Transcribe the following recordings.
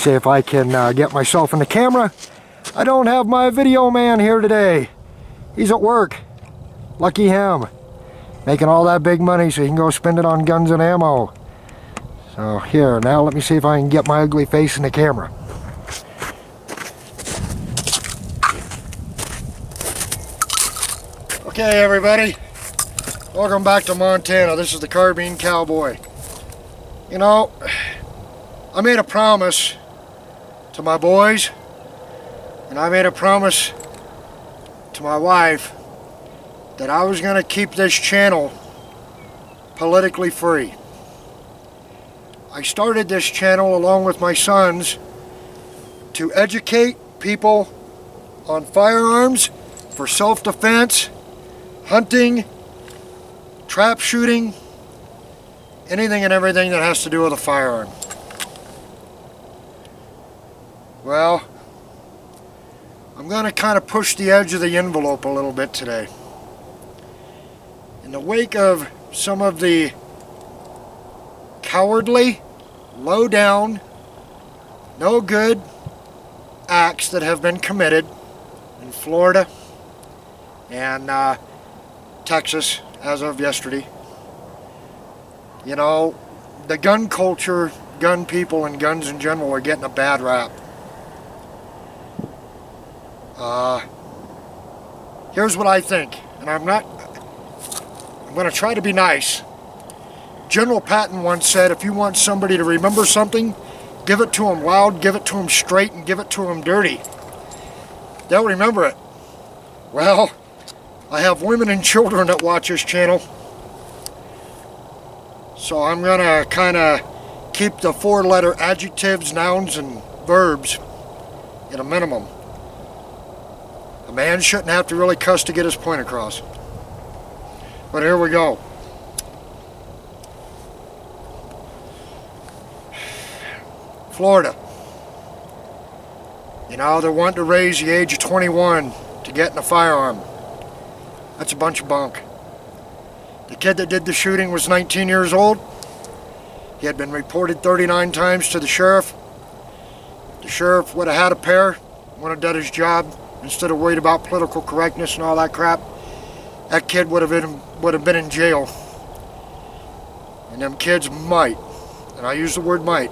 See if I can get myself in the camera. I don't have my video man here today. He's at work. Lucky him. Making all that big money so he can go spend it on guns and ammo. So here, now let me see if I can get my ugly face in the camera. Okay everybody, welcome back to Montana. This is the Carbine Cowboy. You know, I made a promise to my boys, and I made a promise to my wife that I was going to keep this channel politically free. I started this channel along with my sons to educate people on firearms for self-defense, hunting, trap shooting, anything and everything that has to do with a firearm. Well, I'm going to kind of push the edge of the envelope a little bit today. In the wake of some of the cowardly, low-down, no-good acts that have been committed in Florida and Texas as of yesterday. You know, the gun culture, gun people, and guns in general are getting a bad rap. Here's what I think, and I'm going to try to be nice. General Patton once said, if you want somebody to remember something, give it to them loud, give it to them straight, and give it to them dirty. They'll remember it. Well, I have women and children that watch this channel, so I'm going to kind of keep the four-letter adjectives, nouns, and verbs at a minimum. A man shouldn't have to really cuss to get his point across. But here we go. Florida. You know, they're wanting to raise the age of 21 to get in a firearm. That's a bunch of bunk. The kid that did the shooting was 19 years old. He had been reported 39 times to the sheriff. The sheriff would have had a pair, would have done his job instead of worried about political correctness and all that crap. That kid would have been in jail. And them kids might, and I use the word might,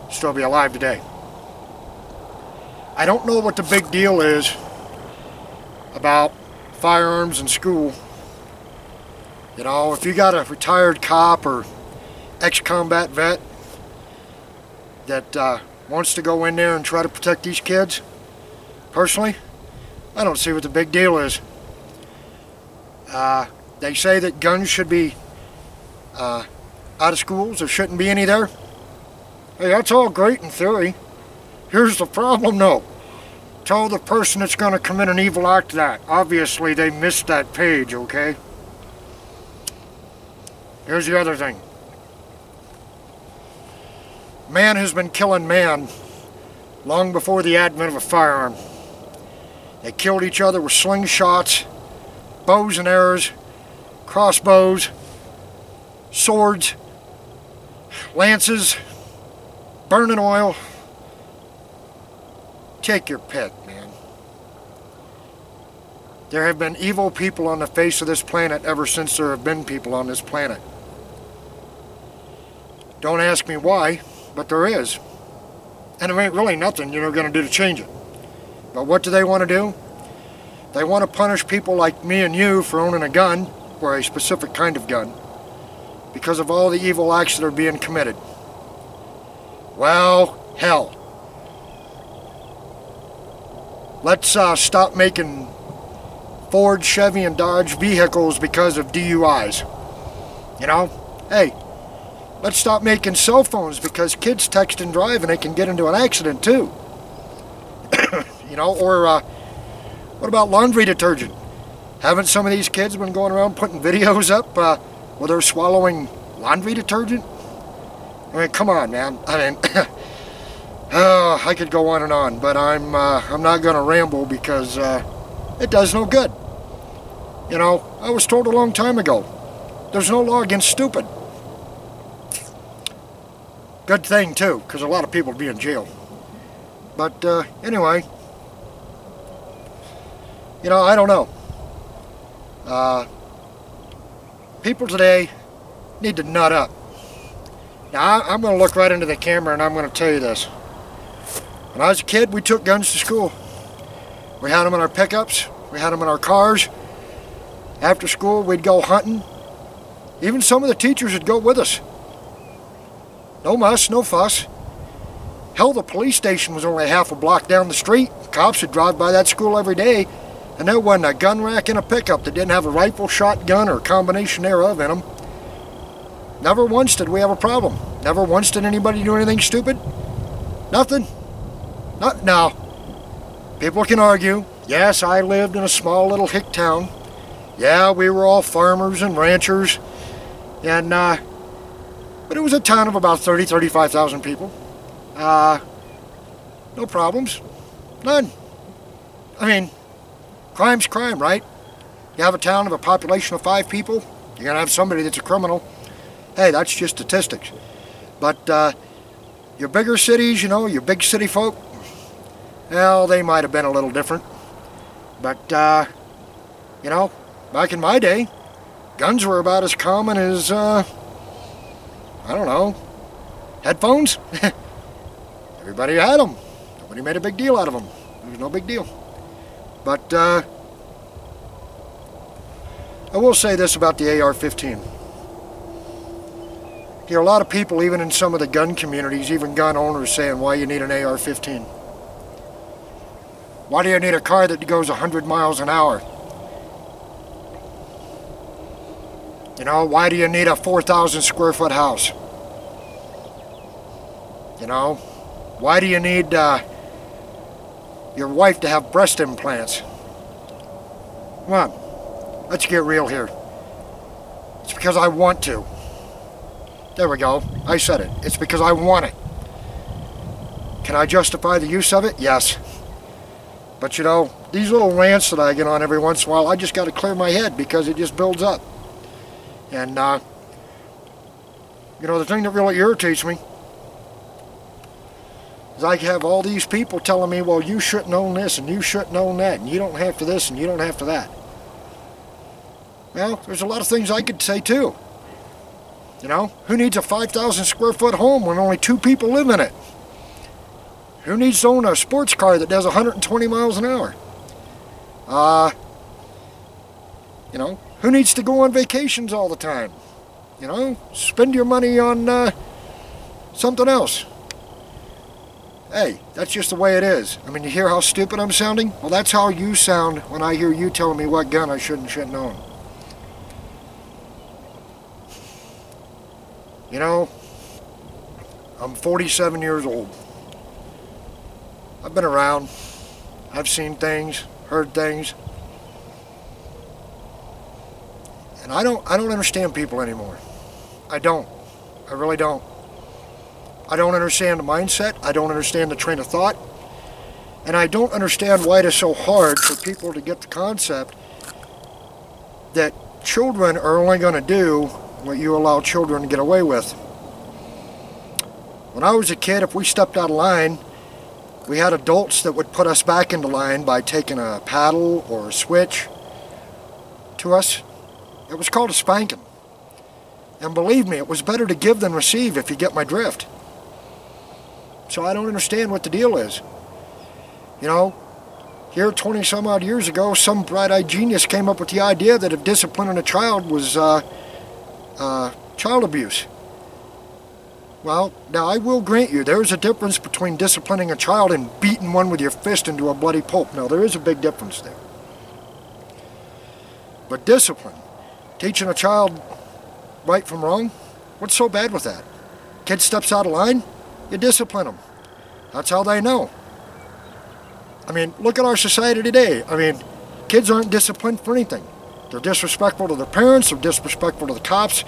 still be alive today. I don't know what the big deal is about firearms in school. You know, if you got a retired cop or ex-combat vet that wants to go in there and try to protect these kids, personally, I don't see what the big deal is. They say that guns should be out of schools. There shouldn't be any there. Hey, that's all great in theory. Here's the problem, though. Tell the person that's going to commit an evil act that. Obviously, they missed that page, okay? Here's the other thing. Man has been killing man long before the advent of a firearm. They killed each other with slingshots, bows and arrows, crossbows, swords, lances, burning oil. Take your pick, man. There have been evil people on the face of this planet ever since there have been people on this planet. Don't ask me why, but there is. And there ain't really nothing you're going to do to change it. But what do they want to do? They want to punish people like me and you for owning a gun, or a specific kind of gun, because of all the evil acts that are being committed. Well, hell. Let's stop making Ford, Chevy, and Dodge vehicles because of DUIs. You know? Hey, let's stop making cell phones because kids text and drive and they can get into an accident too. You know, or what about laundry detergent? Haven't some of these kids been going around putting videos up where they're swallowing laundry detergent? I mean, come on, man. I mean, I could go on, but I'm not going to ramble because it does no good. You know, I was told a long time ago, there's no law against stupid. Good thing too, because a lot of people would be in jail. But anyway, you know, I don't know. People today need to nut up. Now, I'm going to look right into the camera and I'm going to tell you this. When I was a kid, we took guns to school. We had them in our pickups. We had them in our cars. After school, we'd go hunting. Even some of the teachers would go with us. No muss, no fuss. Hell, the police station was only half a block down the street. Cops would drive by that school every day, and there wasn't a gun rack in a pickup that didn't have a rifle, shotgun, or a combination thereof in them. Never once did we have a problem. Never once did anybody do anything stupid. Nothing. Not now. People can argue. Yes, I lived in a small little hick town. Yeah, we were all farmers and ranchers. And, but it was a town of about 35,000 people. No problems. None. I mean, crime's crime, right? You have a town of a population of 5 people, you're going to have somebody that's a criminal. Hey, that's just statistics. But your bigger cities, you know, your big city folk, well, they might have been a little different. But, you know, back in my day, guns were about as common as, I don't know, headphones. Everybody had them. Nobody made a big deal out of them. It was no big deal. But, I will say this about the AR-15. There are a lot of people, even in some of the gun communities, even gun owners, saying why you need an AR-15. Why do you need a car that goes 100 miles an hour? You know, why do you need a 4,000 square foot house? You know, why do you need your wife to have breast implants? Come on, let's get real here. It's because I want to. There we go. I said it. It's because I want it. Can I justify the use of it? Yes. But you know, these little rants that I get on every once in a while, I just got to clear my head because it just builds up. And, you know, the thing that really irritates me is I have all these people telling me, well, you shouldn't own this and you shouldn't own that and you don't have to this and you don't have to that. Well, there's a lot of things I could say too. You know, who needs a 5,000 square foot home when only 2 people live in it? Who needs to own a sports car that does 120 miles an hour? You know, who needs to go on vacations all the time? You know, spend your money on something else. Hey, that's just the way it is. I mean, you hear how stupid I'm sounding? Well, that's how you sound when I hear you telling me what gun I shouldn't own. You know, I'm 47 years old. I've been around. I've seen things, heard things. And I don't understand people anymore. I don't. I really don't. I don't understand the mindset. I don't understand the train of thought. And I don't understand why it is so hard for people to get the concept that children are only going to do what you allow children to get away with. When I was a kid, if we stepped out of line, we had adults that would put us back into line by taking a paddle or a switch to us. It was called a spanking. And believe me, it was better to give than receive, if you get my drift. So I don't understand what the deal is. You know, here 20 some odd years ago, some bright-eyed genius came up with the idea that if disciplining a child was child abuse. Well, now I will grant you, there is a difference between disciplining a child and beating one with your fist into a bloody pulp. Now, there is a big difference there. But discipline, teaching a child right from wrong, what's so bad with that? Kid steps out of line, you discipline them. That's how they know. I mean, look at our society today. I mean, kids aren't disciplined for anything. They're disrespectful to their parents, they're disrespectful to the cops,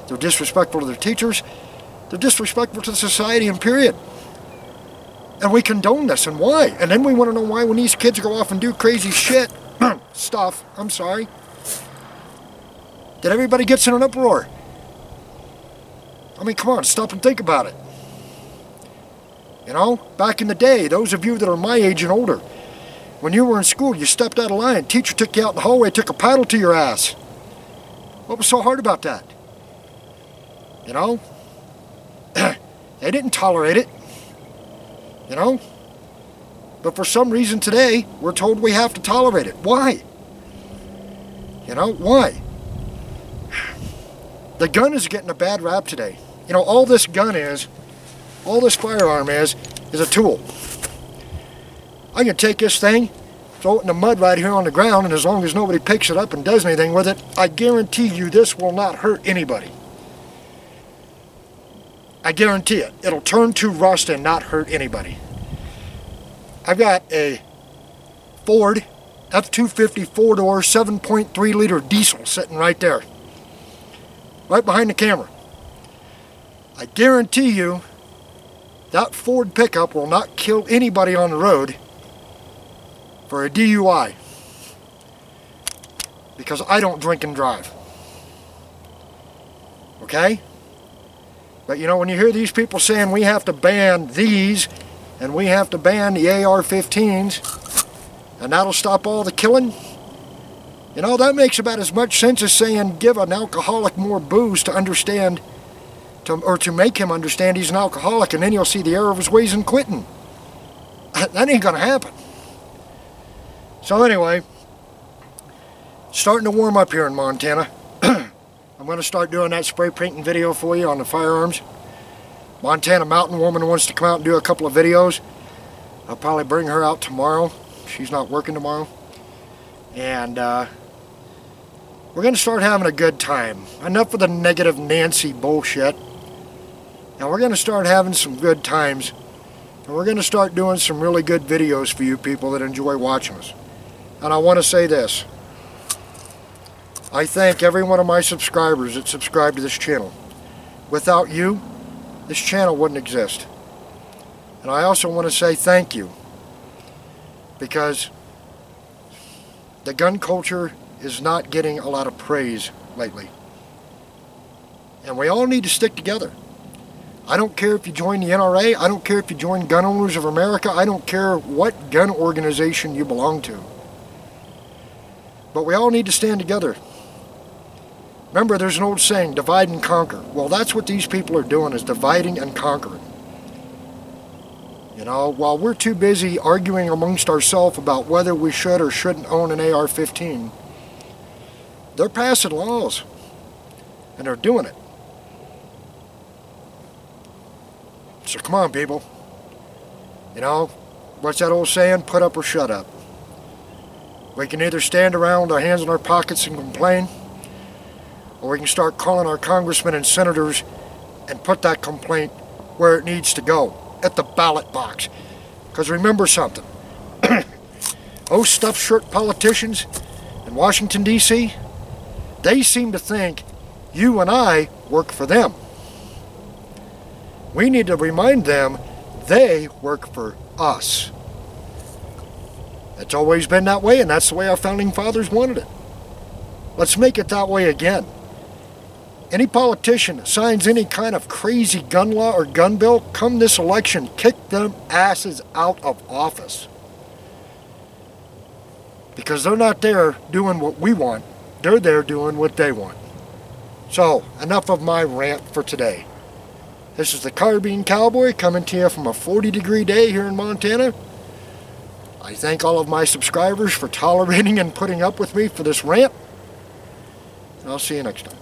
they're disrespectful to their teachers, they're disrespectful to society, and period. And we condone this, and why? And then we want to know why when these kids go off and do crazy shit, stuff, I'm sorry, that everybody gets in an uproar. I mean, come on, stop and think about it. You know, back in the day, those of you that are my age and older, when you were in school, you stepped out of line, teacher took you out in the hallway, took a paddle to your ass. What was so hard about that? You know? They didn't tolerate it. You know? But for some reason today, we're told we have to tolerate it. Why? You know, why? The gun is getting a bad rap today. You know, all this gun is, all this firearm is a tool. I can take this thing, throw it in the mud right here on the ground, and as long as nobody picks it up and does anything with it, I guarantee you this will not hurt anybody. I guarantee it. It'll turn to rust and not hurt anybody. I've got a Ford F-250 four-door 7.3 liter diesel sitting right there. Right behind the camera. I guarantee you that Ford pickup will not kill anybody on the road for a DUI. Because I don't drink and drive. Okay? But you know, when you hear these people saying we have to ban these and we have to ban the AR-15s and that'll stop all the killing, you know, that makes about as much sense as saying give an alcoholic more booze to understand, or to make him understand he's an alcoholic, and then you'll see the error of his ways in quitting. That ain't gonna happen. So anyway, starting to warm up here in Montana. I'm going to start doing that spray painting video for you on the firearms. Montana Mountain Woman wants to come out and do a couple of videos. I'll probably bring her out tomorrow. She's not working tomorrow. And we're going to start having a good time. Enough of the negative Nancy bullshit. And we're going to start having some good times. And we're going to start doing some really good videos for you people that enjoy watching us. And I want to say this. I thank every one of my subscribers that subscribe to this channel. Without you, this channel wouldn't exist. And I also want to say thank you. Because the gun culture is not getting a lot of praise lately. And we all need to stick together. I don't care if you join the NRA. I don't care if you join Gun Owners of America. I don't care what gun organization you belong to. But we all need to stand together. Remember, there's an old saying, divide and conquer. Well, that's what these people are doing, is dividing and conquering. You know, while we're too busy arguing amongst ourselves about whether we should or shouldn't own an AR-15, they're passing laws. And they're doing it. So come on, people. You know, what's that old saying? Put up or shut up. We can either stand around with our hands in our pockets and complain, or we can start calling our congressmen and senators and put that complaint where it needs to go, at the ballot box. Because remember something, those stuffed shirt politicians in Washington, D.C., they seem to think you and I work for them. We need to remind them they work for us. It's always been that way, and that's the way our founding fathers wanted it. Let's make it that way again. Any politician that signs any kind of crazy gun law or gun bill, come this election, kick them asses out of office. Because they're not there doing what we want. They're there doing what they want. So, enough of my rant for today. This is the Carbine Cowboy coming to you from a 40-degree day here in Montana. I thank all of my subscribers for tolerating and putting up with me for this rant. And I'll see you next time.